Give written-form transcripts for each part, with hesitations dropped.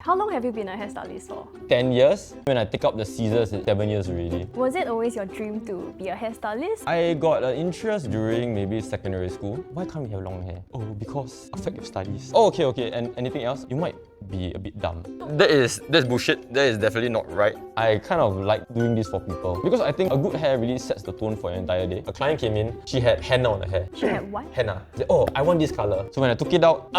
How long have you been a hairstylist for? 10 years. When I take up the scissors, it's 7 years already. Was it always your dream to be a hairstylist? I got an interest during maybe secondary school. Why can't we have long hair? Oh, because affect your studies. Oh, okay. And anything else? You might be a bit dumb. That's bullshit. That is definitely not right. I kind of like doing this for people because I think a good hair really sets the tone for your entire day. A client came in, she had henna on her hair. She had what? Henna. She said, oh, I want this color. So when I took it out,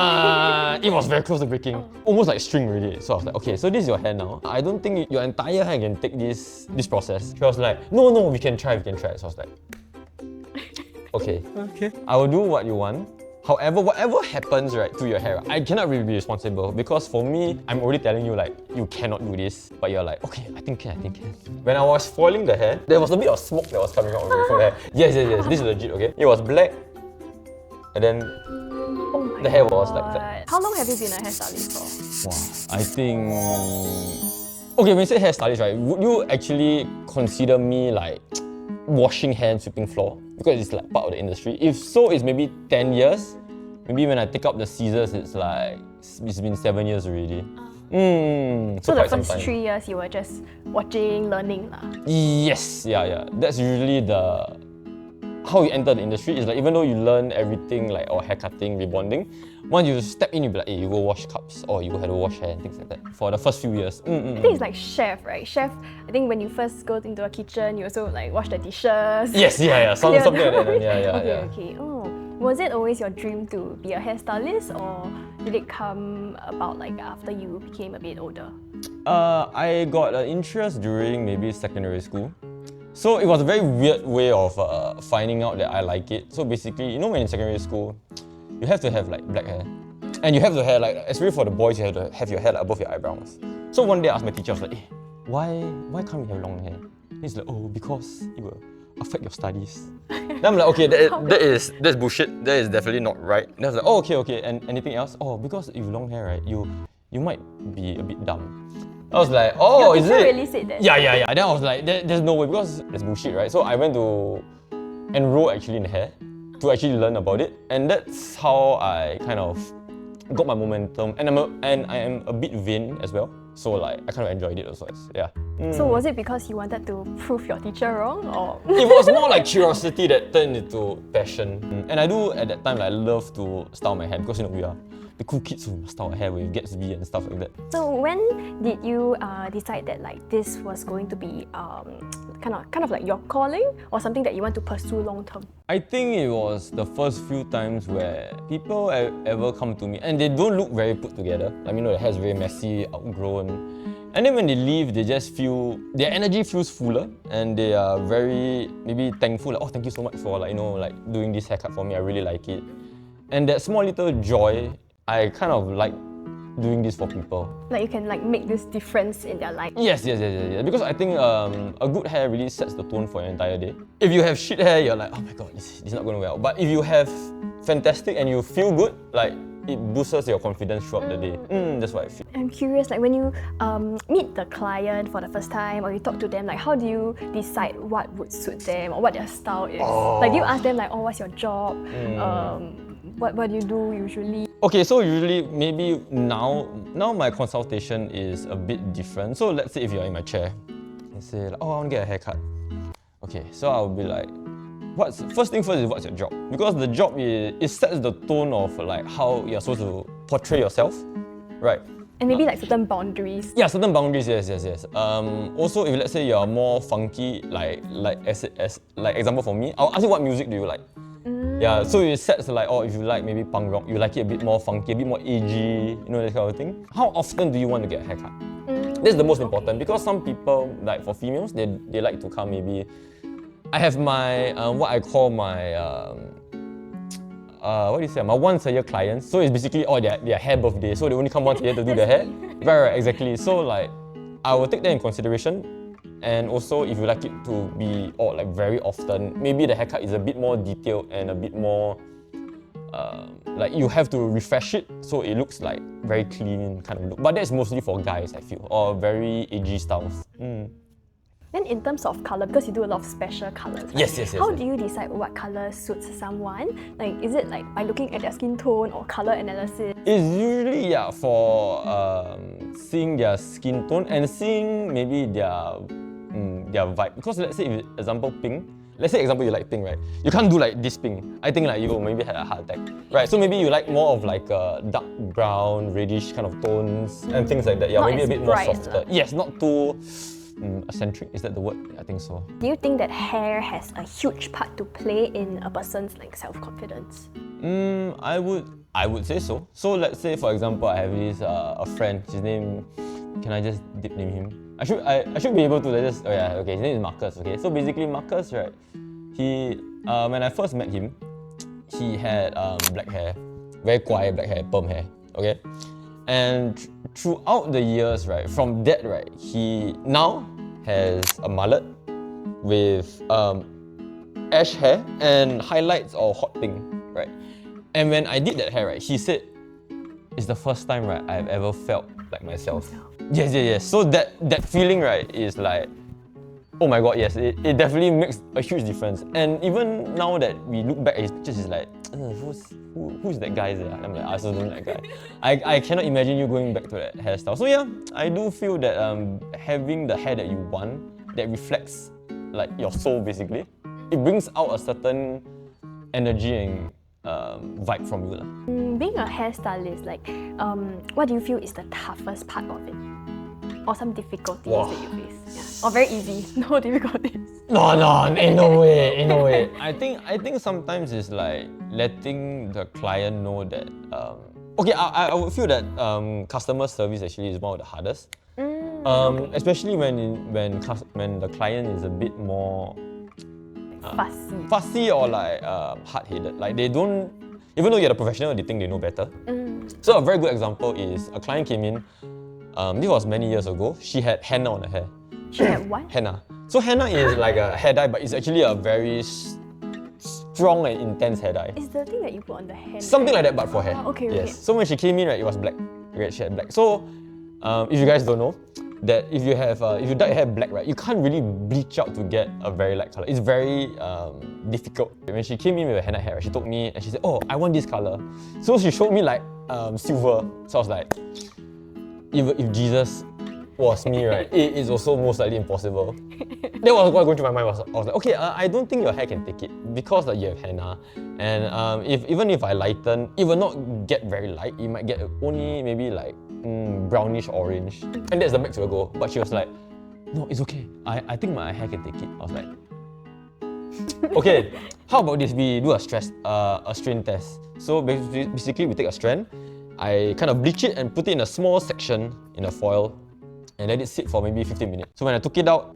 it was very close to breaking. Almost like string already. So I was like, okay, so this is your hair now. I don't think your entire hair can take this process. She was like, no, we can try. So I was like, okay. I will do what you want. However, whatever happens right to your hair, I cannot really be responsible because for me, I'm already telling you like, you cannot do this. But you're like, okay, I think can. When I was foiling the hair, there was a bit of smoke that was coming out from the hair. Yes, this is legit, okay? It was black, and then the hair was like that. How long have you been a hairstylist for? Wow, I think... Okay, when you say hairstylist, right, would you actually consider me like washing hair and sweeping floor? Because it's like part of the industry. If so, it's maybe 10 years. Maybe when I take up the scissors, it's been 7 years already. So the first 3 years you were just watching, learning lah. Yes, yeah. That's usually how you enter the industry. Is like even though you learn everything like hair cutting, rebonding, once you step in, you'll be like, hey, you go wash cups or you go to wash hair and things like that for the first few years. I think it's like chef, right? Chef, I think when you first go into a kitchen, you also like wash the dishes. Yes, something like that. Yeah. Okay. Oh, was it always your dream to be a hairstylist, or did it come about like after you became a bit older? I got an interest during maybe secondary school. So it was a very weird way of finding out that I like it. So basically, when in secondary school, you have to have like black hair. And you have to have like, especially for the boys, you have to have your hair like, above your eyebrows. So one day I asked my teacher, I was like, hey, why can't we have long hair? And he's like, oh, because it will affect your studies. Then I'm like, okay, that's bullshit. That is definitely not right. Then I was like, oh, okay. And anything else? Oh, because if you have long hair, right, you might be a bit dumb. I was like, oh, is it? Your teacher really said that? Yeah. Then I was like, there's no way because that's bullshit, right? So I went to enroll actually in hair to actually learn about it, and that's how I kind of got my momentum. And I am a bit vain as well, so like I kind of enjoyed it also. Yeah. So was it because you wanted to prove your teacher wrong, or? It was more like curiosity that turned into passion. And I do at that time like love to style my hair because we are the cool kids who style our hair with Gatsby and stuff like that. So when did you decide that like this was going to be kind of like your calling, or something that you want to pursue long term? I think it was the first few times where people ever come to me and they don't look very put together. Like, their hair is very messy, outgrown. And then when they leave, they just feel, their energy feels fuller and they are very maybe thankful, like, oh, thank you so much for like doing this haircut for me, I really like it. And that small little joy, I kind of like doing this for people. Like you can like make this difference in their life. Yes. Because I think a good hair really sets the tone for your entire day. If you have shit hair, you're like, oh my god, it's not going well. But if you have fantastic and you feel good, like it boosts your confidence throughout the day. That's what I feel. I'm curious, like when you meet the client for the first time or you talk to them, like how do you decide what would suit them or what their style is? Like do you ask them like, oh, what's your job? What do you do usually? Okay, so usually maybe now my consultation is a bit different. So let's say if you're in my chair and say, like, oh, I want to get a haircut. Okay, so I'll be like, first thing first is what's your job? Because the job it sets the tone of like how you're supposed to portray yourself, right? And maybe like certain boundaries. Yeah, certain boundaries, yes. Also, if let's say you're more funky, like as example for me, I'll ask you what music do you like? Yeah, so it sets like, oh, if you like maybe punk rock, you like it a bit more funky, a bit more edgy, that kind of thing. How often do you want to get a haircut? This is the most important because some people, like for females, they like to come maybe. I have my, what I call my, my once a year clients. So it's basically their hair birthday, so they only come once a year to do their hair. Right, exactly. So like, I will take that in consideration. And also, if you like it to be like very often, maybe the haircut is a bit more detailed and a bit more like you have to refresh it so it looks like very clean kind of look. But that's mostly for guys, I feel, or very edgy styles. Then in terms of colour, because you do a lot of special colours, right? Yes. How do you decide what colour suits someone? Like, is it like by looking at their skin tone or colour analysis? It's usually, for seeing their skin tone and seeing maybe their vibe. Because let's say, if, example, pink. Let's say, example, you like pink, right? You can't do like this pink. I think like you maybe had a heart attack, right? So maybe you like more of like a dark brown, reddish kind of tones and things like that. Yeah, Not maybe a as bit more bright, softer. Yes, not too eccentric. Is that the word? I think so. Do you think that hair has a huge part to play in a person's like self-confidence? I would say so. So let's say, for example, I have this a friend. His name, can I just deep name him? I should be able to just, oh yeah, okay, his name is Marcus, okay? So basically Marcus, right, he, when I first met him, he had black hair, very quiet black hair, perm hair, okay? And throughout the years, right, from that, right, he now has a mullet with ash hair and highlights or hot pink, right? And when I did that hair, right, he said, it's the first time, right, I've ever felt like myself. Yes. So that feeling, right, is like, oh my god, yes, it definitely makes a huge difference. And even now that we look back at his pictures, it's like, who's that guy there? I'm like, I also don't know that guy. I cannot imagine you going back to that hairstyle. So yeah, I do feel that having the hair that you want, that reflects like your soul basically, it brings out a certain energy and vibe from you. Being a hairstylist, like, what do you feel is the toughest part of it? Or some difficulties that you face? Yeah. Or very easy, no difficulties? No, in no way. I think sometimes it's like letting the client know that, okay, I would feel that customer service actually is one of the hardest. Especially when the client is a bit more fussy or like hard-headed. Like they don't, even though you're a professional, they think they know better. So a very good example is a client came in, this was many years ago, she had henna on her hair. She had what? Henna. So henna is like a hair dye, but it's actually a very strong and intense hair dye. It's the thing that you put on the hair. Something like that, but for hair. Okay. Yes. So when she came in, right, it was black. Right, she had black. So if you guys don't know, that if you dye your hair black, right, you can't really bleach out to get a very light color. It's very difficult. When she came in with a henna hair, she told me and she said, oh, I want this color. So she showed me like silver. So I was like, if Jesus was me, right, it is also most likely impossible. That was what going through my mind. I was like, okay, I don't think your hair can take it because you have henna. And even if I lighten, it will not get very light. You might get only maybe like brownish orange, and that's the max it will go. But she was like, no, it's okay. I think my hair can take it. I was like, okay, how about this? We do a strain test. So basically we take a strand, I kind of bleach it and put it in a small section in a foil and let it sit for maybe 15 minutes. So when I took it out,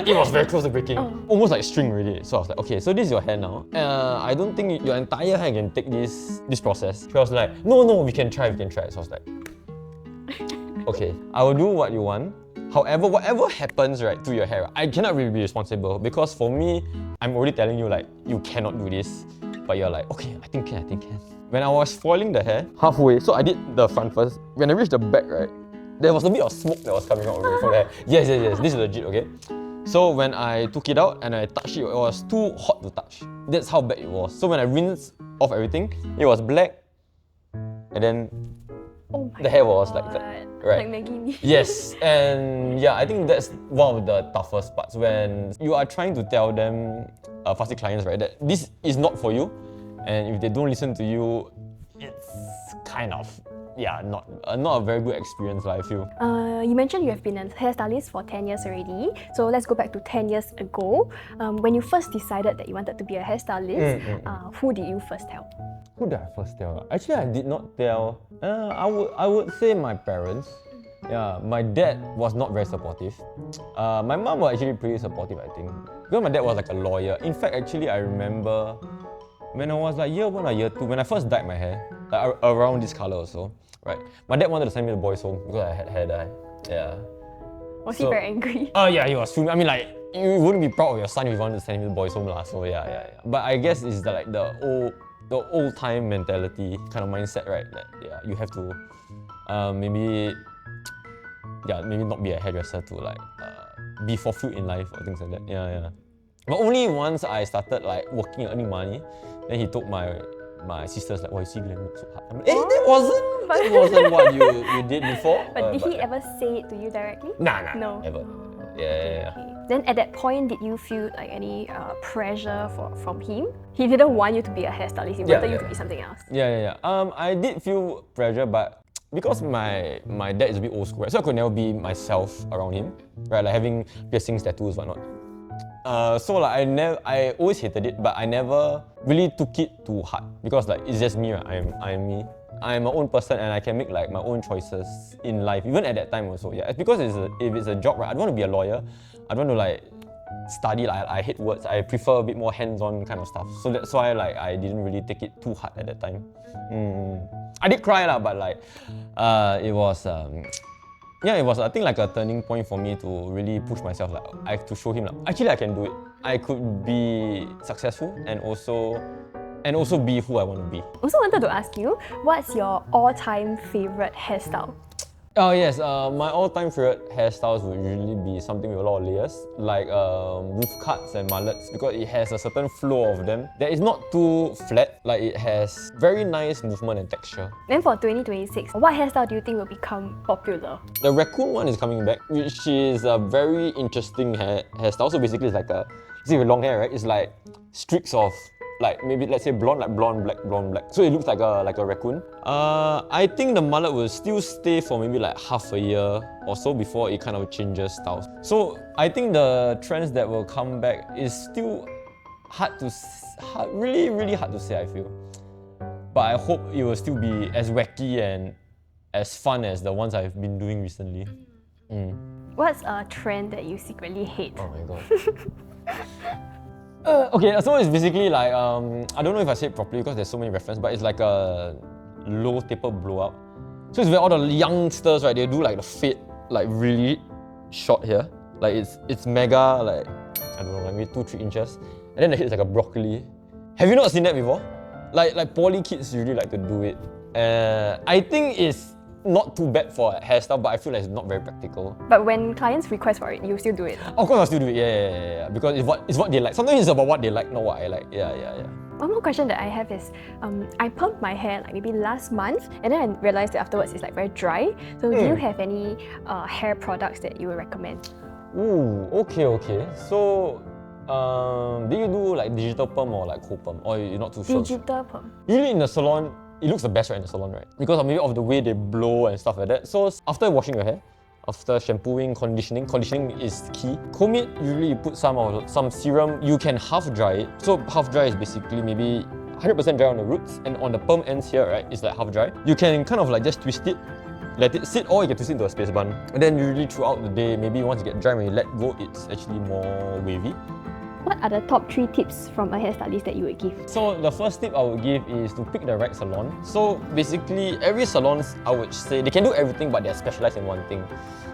it was very close to breaking. Almost like string already. So I was like, okay, so this is your hair now. I don't think your entire hair can take this process. She was like, no, we can try. So I was like, okay, I will do what you want. However, whatever happens, right, to your hair, I cannot really be responsible because for me, I'm already telling you like, you cannot do this. But you're like, okay, I think can. When I was foiling the hair, halfway, so I did the front first. When I reached the back, right, there was a bit of smoke that was coming out from the hair. Yes, this is legit, okay? So when I took it out and I touched it, it was too hot to touch. That's how bad it was. So when I rinsed off everything, it was black, and then the hair was like that. Right. Like Maggie mee. Yes, and yeah, I think that's one of the toughest parts when you are trying to tell them, fussy clients, right, that this is not for you, and if they don't listen to you, it's kind of, yeah, not a very good experience, I feel. You mentioned you have been a hairstylist for 10 years already. So let's go back to 10 years ago. When you first decided that you wanted to be a hairstylist, who did you first tell? Who did I first tell? Actually, I did not tell. I would say my parents. Yeah, my dad was not very supportive. My mom was actually pretty supportive, I think. Because my dad was like a lawyer. In fact, actually, I remember when I was like year 1 or year 2, when I first dyed my hair, like around this color also, right? My dad wanted to send me to boys' home because I had hair dye. Yeah. Was he very angry? Yeah, he was fuming. I mean, like, you wouldn't be proud of your son if you wanted to send him to boys' home lah. So yeah. But I guess it's the old time mentality kind of mindset, right? That yeah, you have to maybe not be a hairdresser to like be fulfilled in life or things like that. Yeah. But only once I started like working and earning money, then he told my my sister's like, "Oh, you see Glen look so hard." I'm like, that wasn't what you did before. But did he ever say it to you directly? Nah, No. never. Yeah. Okay. Then at that point, did you feel like any pressure from him? He didn't want you to be a hairstylist. He wanted you to be something else. Yeah. I did feel pressure, but because my dad is a bit old school, right? So I could never be myself around him, right? Like having piercings, tattoos, whatnot. So like I always hated it, but I never really took it too hard because like it's just me, right? I'm me. I'm my own person and I can make like my own choices in life, even at that time also. Yeah, it's because if it's a job, right? I don't want to be a lawyer. I don't want to like study. Like I hate words. I prefer a bit more hands-on kind of stuff. So that's why like I didn't really take it too hard at that time. I did cry lah, but like it was it was I think like a turning point for me to really push myself. Like I have to show him like actually I can do it. I could be successful and also be who I want to be. Also wanted to ask you, what's your all-time favorite hairstyle? Oh yes, my all-time favorite hairstyles would usually be something with a lot of layers, like wolf cuts and mullets, because it has a certain flow of them that is not too flat, like it has very nice movement and texture. Then for 2026, what hairstyle do you think will become popular? The raccoon one is coming back, which is a very interesting hairstyle. So basically it's like see with long hair, right? It's like streaks of like maybe let's say blonde, like blonde, black. So it looks like a raccoon. I think the mullet will still stay for maybe like half a year or so before it kind of changes styles. So I think the trends that will come back is still really hard to say, I feel. But I hope it will still be as wacky and as fun as the ones I've been doing recently. What's a trend that you secretly hate? Oh my god. Okay, so it's basically like, I don't know if I say it properly because there's so many references, but it's like a low taper blowout. So it's where all the youngsters, right, they do like the fade, like really short here. Like it's mega, like, I don't know, like maybe 2-3 inches. And then the head is like a broccoli. Have you not seen that before? Like poly kids usually like to do it. I think it's not too bad for a hairstyle, but I feel like it's not very practical. But when clients request for it, you still do it? Of course I'll still do it, yeah. Because it's what they like. Sometimes it's about what they like, not what I like. Yeah. One more question that I have is, I pumped my hair like maybe last month, and then I realized that afterwards it's like very dry. So do you have any hair products that you would recommend? Ooh, okay. So, do you do like digital perm or like cold perm? Or you're not too sure? Digital perm. Usually in the salon, it looks the best right in the salon, right? Because of maybe of the way they blow and stuff like that. So after washing your hair, after shampooing, conditioning is key. Comb it, usually you put some serum. You can half dry it. So half dry is basically maybe 100% dry on the roots, and on the perm ends here, right, it's like half dry. You can kind of like just twist it, let it sit, or you can twist it into a space bun. And then usually throughout the day, maybe once you get dry, when you let go, it's actually more wavy. What are the top 3 tips from a hairstylist that you would give? So the first tip I would give is to pick the right salon. So basically, every salon, I would say, they can do everything, but they're specialized in one thing.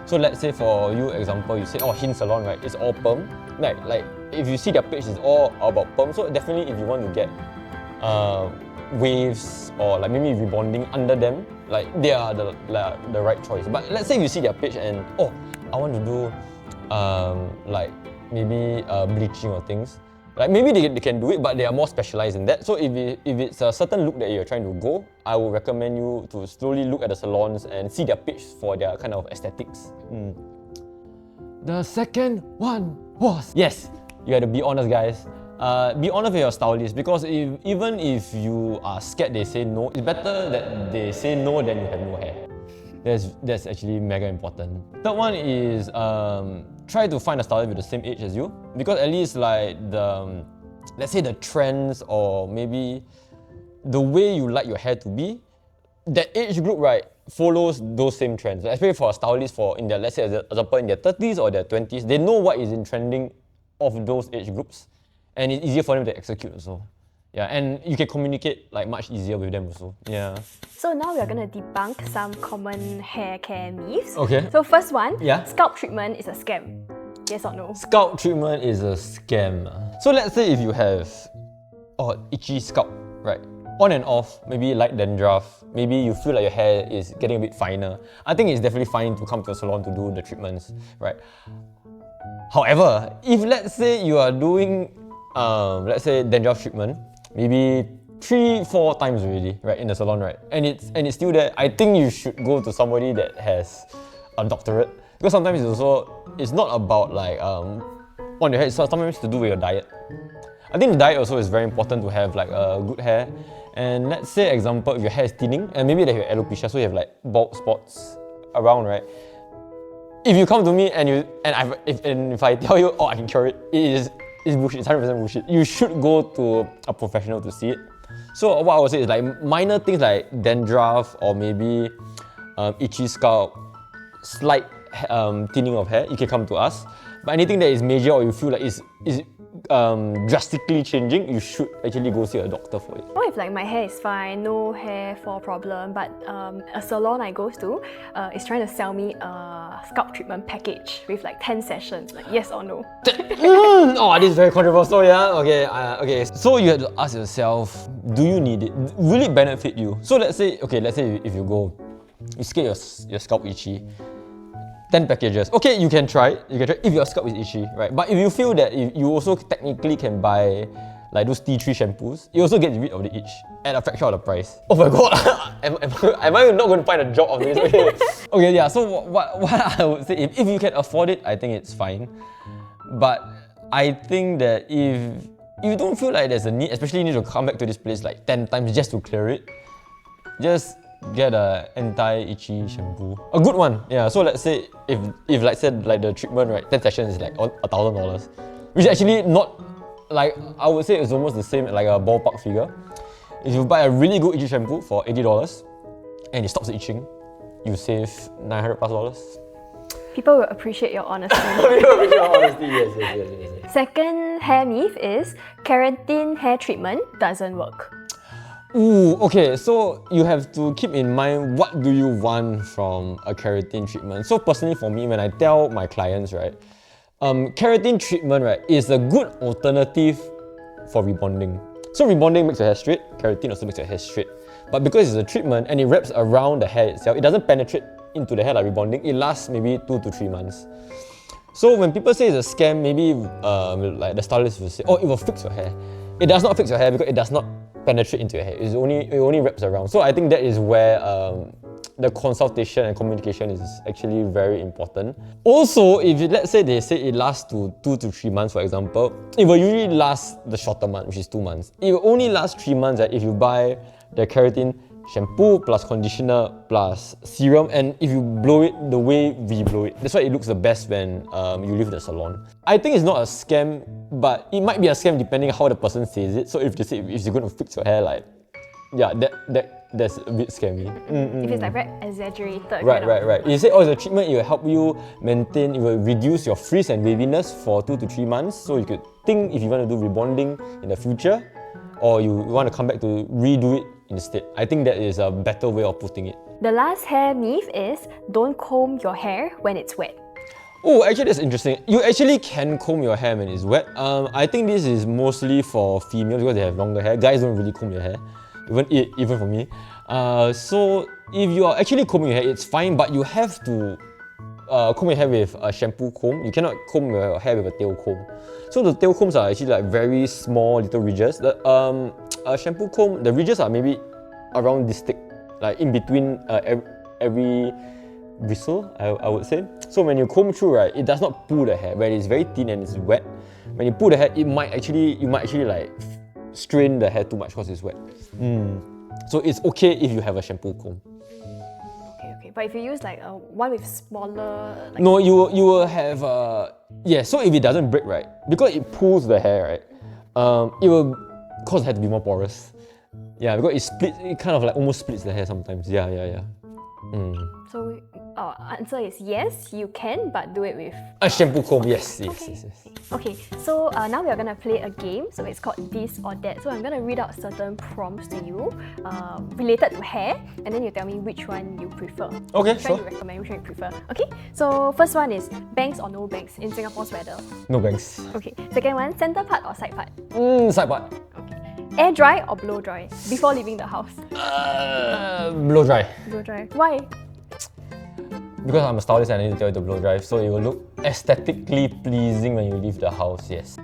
So let's say for you, example, you say, oh, Hin Salon, right, it's all perm. Like if you see their page, it's all about perm. So definitely if you want to get waves or like maybe rebonding under them, like they are the right choice. But let's say you see their page and, oh, I want to do like maybe bleaching or things. Like maybe they can do it, but they are more specialized in that. So if it's a certain look that you're trying to go, I would recommend you to slowly look at the salons and see their page for their kind of aesthetics. The second one was, yes, you have to be honest, guys. Be honest with your stylist, because even if you are scared they say no, it's better that they say no than you have no hair. That's actually mega important. Third one is try to find a stylist with the same age as you, because at least like let's say the trends or maybe the way you like your hair to be, that age group, right, follows those same trends. Especially for a stylist in their, let's say, example, in their 30s or their 20s, they know what is in trending of those age groups, and it's easier for them to execute also. Yeah, and you can communicate like much easier with them also. Yeah. So now we are going to debunk some common hair care myths. Okay. So first one, yeah, scalp treatment is a scam. Yes or no? Scalp treatment is a scam. So let's say if you have itchy scalp, right? On and off, maybe light dandruff, maybe you feel like your hair is getting a bit finer. I think it's definitely fine to come to a salon to do the treatments, right? However, if let's say you are doing, let's say dandruff treatment, maybe 3-4 times already, right, in the salon, right? And it's still there. I think you should go to somebody that has a doctorate, because sometimes it's not about like on your hair. It's sometimes to do with your diet. I think the diet also is very important to have like good hair. And let's say, example, if your hair is thinning and maybe you have alopecia, so you have like bald spots around, right? If you come to me if I tell you, oh, I can cure it, it's bullshit. It's 100% bullshit. You should go to a professional to see it. So what I would say is like minor things like dandruff or maybe itchy scalp, slight thinning of hair, you can come to us. But anything that is major or you feel like is drastically changing, you should actually go see a doctor for it. What if like my hair is fine, no hair fall problem, but a salon I go to is trying to sell me a scalp treatment package with like 10 sessions, like yes or no? Oh, this is very controversial, yeah? Okay. So you have to ask yourself, do you need it? Will it benefit you? So let's say if you go, you get your scalp itchy, 10 packages. Okay, you can try it. If your scalp is itchy, right? But if you feel that you also technically can buy like those tea tree shampoos, it also gets rid of the itch at a fraction of the price. Oh my god, am I not going to find a job of this? Okay, yeah. So what I would say, if you can afford it, I think it's fine. But I think that if you don't feel like there's a need, especially you need to come back to this place like 10 times just to clear it, just get a anti-itchy shampoo. A good one, yeah. So let's say if like said like the treatment, right, 10 sessions is like $1,000, which is actually not, like, I would say it's almost the same, like a ballpark figure. If you buy a really good itchy shampoo for $80 and it stops itching, you save $900+. People will appreciate your honesty. People appreciate your honesty, yes. Second hair myth is keratin hair treatment doesn't work. Ooh, okay, so you have to keep in mind what do you want from a keratin treatment. So personally for me, when I tell my clients, right, keratin treatment, right, is a good alternative for rebonding. So rebonding makes your hair straight, keratin also makes your hair straight. But because it's a treatment and it wraps around the hair itself, it doesn't penetrate into the hair like rebonding. It lasts maybe 2 to 3 months. So when people say it's a scam, maybe like the stylist will say, oh, it will fix your hair. It does not fix your hair because it does not penetrate into your hair. It only wraps around. So I think that is where the consultation and communication is actually very important. Also, let's say they say it lasts to 2 to 3 months, for example, it will usually last the shorter month, which is 2 months. It will only last 3 months if you buy the keratin shampoo plus conditioner plus serum, and if you blow it the way we blow it. That's why it looks the best when you leave the salon. I think it's not a scam, but it might be a scam depending on how the person says it. So if they say if you're going to fix your hair, like, yeah, that's a bit scary. If it's like very exaggerated. Right. You say, oh, it's a treatment, it will help you maintain, it will reduce your frizz and waviness for 2 to 3 months. So you could think if you want to do rebonding in the future, or you want to come back to redo it instead. I think that is a better way of putting it. The last hair myth is don't comb your hair when it's wet. Oh, actually that's interesting. You actually can comb your hair when it's wet. I think this is mostly for females because they have longer hair. Guys don't really comb their hair, even for me. So if you are actually combing your hair, it's fine, but you have to comb your hair with a shampoo comb. You cannot comb your hair with a tail comb. So the tail combs are actually like very small little ridges. The shampoo comb, the ridges are maybe around this thick, like in between every bristle, I would say. So when you comb through, right, it does not pull the hair. When it's very thin and it's wet, when you pull the hair, you might actually like strain the hair too much because it's wet. So it's okay if you have a shampoo comb. Okay. But if you use like one with smaller... Like... No, you will have... yeah, so if it doesn't break, right, because it pulls the hair, right, it will cause the hair to be more porous. Yeah, because it kind of like almost splits the hair sometimes. Yeah. So answer is yes, you can, but do it with a shampoo comb. Yes. Okay, so now we are gonna play a game. So it's called This or That. So I'm gonna read out certain prompts to you related to hair, and then you tell me which one you prefer. Okay, which one you recommend, which one you prefer. Okay, so first one is bangs or no bangs in Singapore's weather. No bangs. Okay, second one, center part or side part. Side part. Okay, air dry or blow dry before leaving the house. Blow dry. Blow dry. Why? Because I'm a stylist and I need to tell you to blow dry, so it will look aesthetically pleasing when you leave the house, yes.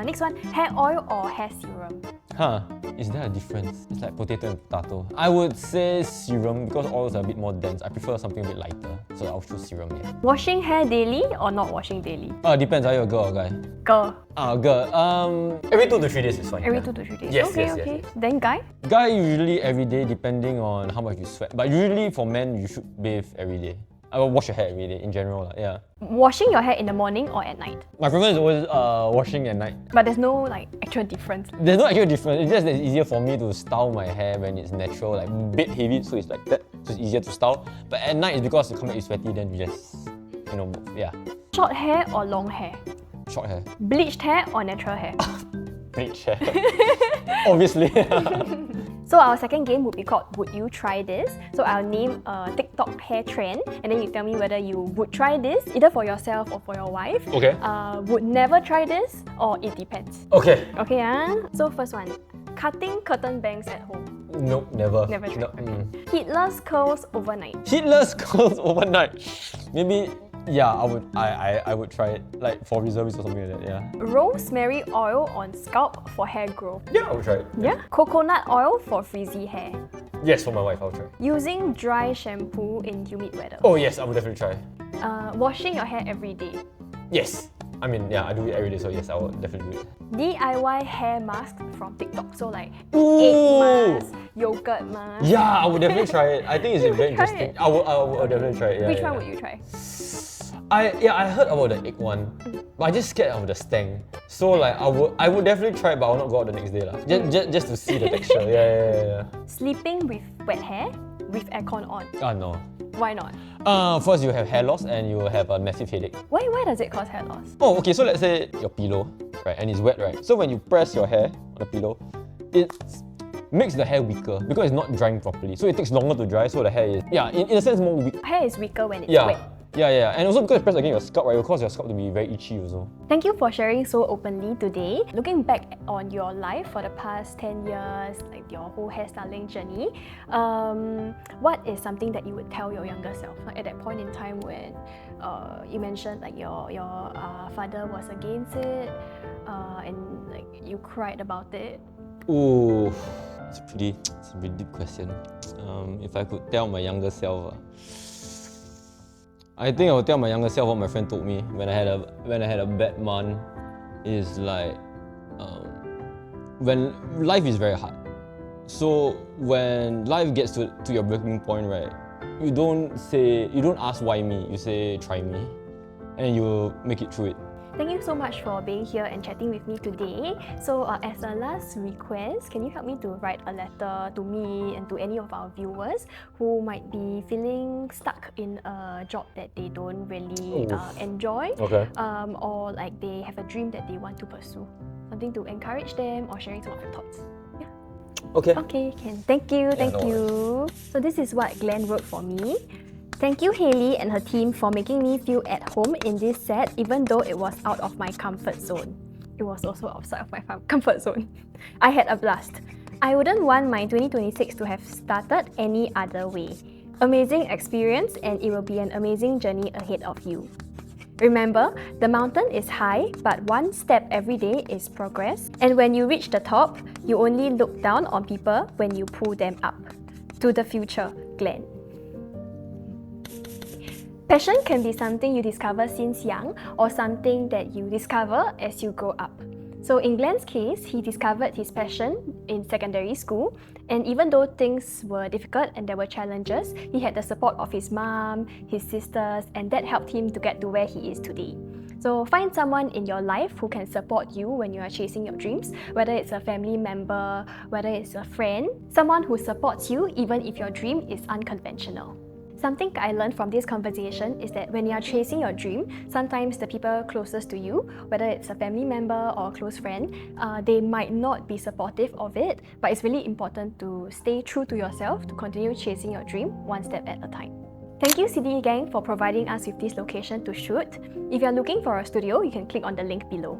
Next one, hair oil or hair serum? Huh, is there a difference? It's like potato and potato. I would say serum because oils are a bit more dense. I prefer something a bit lighter, so I'll choose serum, yeah. Washing hair daily or not washing daily? Depends, are you a girl or a guy? Girl. Girl. Every 2 to 3 days is fine. Every yeah. 2 to 3 days. Yes, okay, yes, okay. yes. Then guy? Guy usually every day depending on how much you sweat. But usually for men, you should bathe every day. I will wash your hair every day in general, yeah. Washing your hair in the morning or at night? My preference is always washing at night. But there's no like actual difference. There's no actual difference. It's just that it's easier for me to style my hair when it's natural, like bit heavy, so it's like that. So it's easier to style. But at night, it's because you come back you sweaty, then you just, yeah. Short hair or long hair? Short hair. Bleached hair or natural hair? Bleach hair. Obviously. So our second game would be called Would You Try This? So I'll name a TikTok hair trend and then you tell me whether you would try this, either for yourself or for your wife. Okay. Would never try this or it depends. Okay. Okay, So first one, cutting curtain bangs at home. Nope, never. Never tried. No, Okay. Heatless curls overnight. Heatless curls overnight. Maybe, yeah, I would try it. Like for reservists or something like that, yeah. Rosemary oil on scalp for hair growth. Yeah, I would try it. Yeah. Coconut oil for frizzy hair. Yes, for my wife, I'll try. Using dry shampoo in humid weather. Oh yes, I would definitely try. Washing your hair every day. Yes. I mean, yeah, I do it every day, so yes, I will definitely do it. DIY hair mask from TikTok. So like Ooh. egg mask, yogurt mask. Yeah, I would definitely try it. I think it's very try interesting. it? I would definitely try it. Yeah, Which yeah. one would you try? I heard about the egg one, but I just scared of the stang. So like I would definitely try it, but I will not go out the next day lah. Just to see the texture. Yeah. Sleeping with wet hair with aircon on. No. Why not? First you have hair loss and you will have a massive headache. Why does it cause hair loss? Oh, okay. So let's say your pillow, right, and it's wet, right? So when you press your hair on the pillow, it makes the hair weaker because it's not drying properly. So it takes longer to dry. So the hair is, in a sense, more weak. Hair is weaker when it's Yeah. wet. Yeah. And also because you press against your scalp, right, it will cause your scalp to be very itchy also. Thank you for sharing so openly today. Looking back on your life for the past 10 years, like your whole hairstyling journey, what is something that you would tell your younger self? Like at that point in time when you mentioned like your father was against it and like you cried about it. Ooh, it's a pretty deep question. If I could tell my younger self, I think I would tell my younger self what my friend told me when I had a bad month. Is like when life is very hard. So when life gets to your breaking point, right, you don't ask why me. You say try me, and you make it through it. Thank you so much for being here and chatting with me today. So as a last request, can you help me to write a letter to me and to any of our viewers who might be feeling stuck in a job that they don't really enjoy, Okay. or like they have a dream that they want to pursue? Something to encourage them or sharing some of your thoughts. Yeah. Okay. Okay, Thank you. No So this is what Glen wrote for me. Thank you, Hayley and her team, for making me feel at home in this set, even though it was out of my comfort zone. It was also outside of my comfort zone. I had a blast. I wouldn't want my 2026 to have started any other way. Amazing experience, and it will be an amazing journey ahead of you. Remember, the mountain is high, but one step every day is progress. And when you reach the top, you only look down on people when you pull them up. To the future, Glen. Passion can be something you discover since young or something that you discover as you grow up. So in Glen's case, he discovered his passion in secondary school, and even though things were difficult and there were challenges, he had the support of his mom, his sisters, and that helped him to get to where he is today. So find someone in your life who can support you when you are chasing your dreams, whether it's a family member, whether it's a friend, someone who supports you even if your dream is unconventional. Something I learned from this conversation is that when you are chasing your dream, sometimes the people closest to you, whether it's a family member or a close friend, they might not be supportive of it, but it's really important to stay true to yourself to continue chasing your dream one step at a time. Thank you Cinegang for providing us with this location to shoot. If you're looking for a studio, you can click on the link below.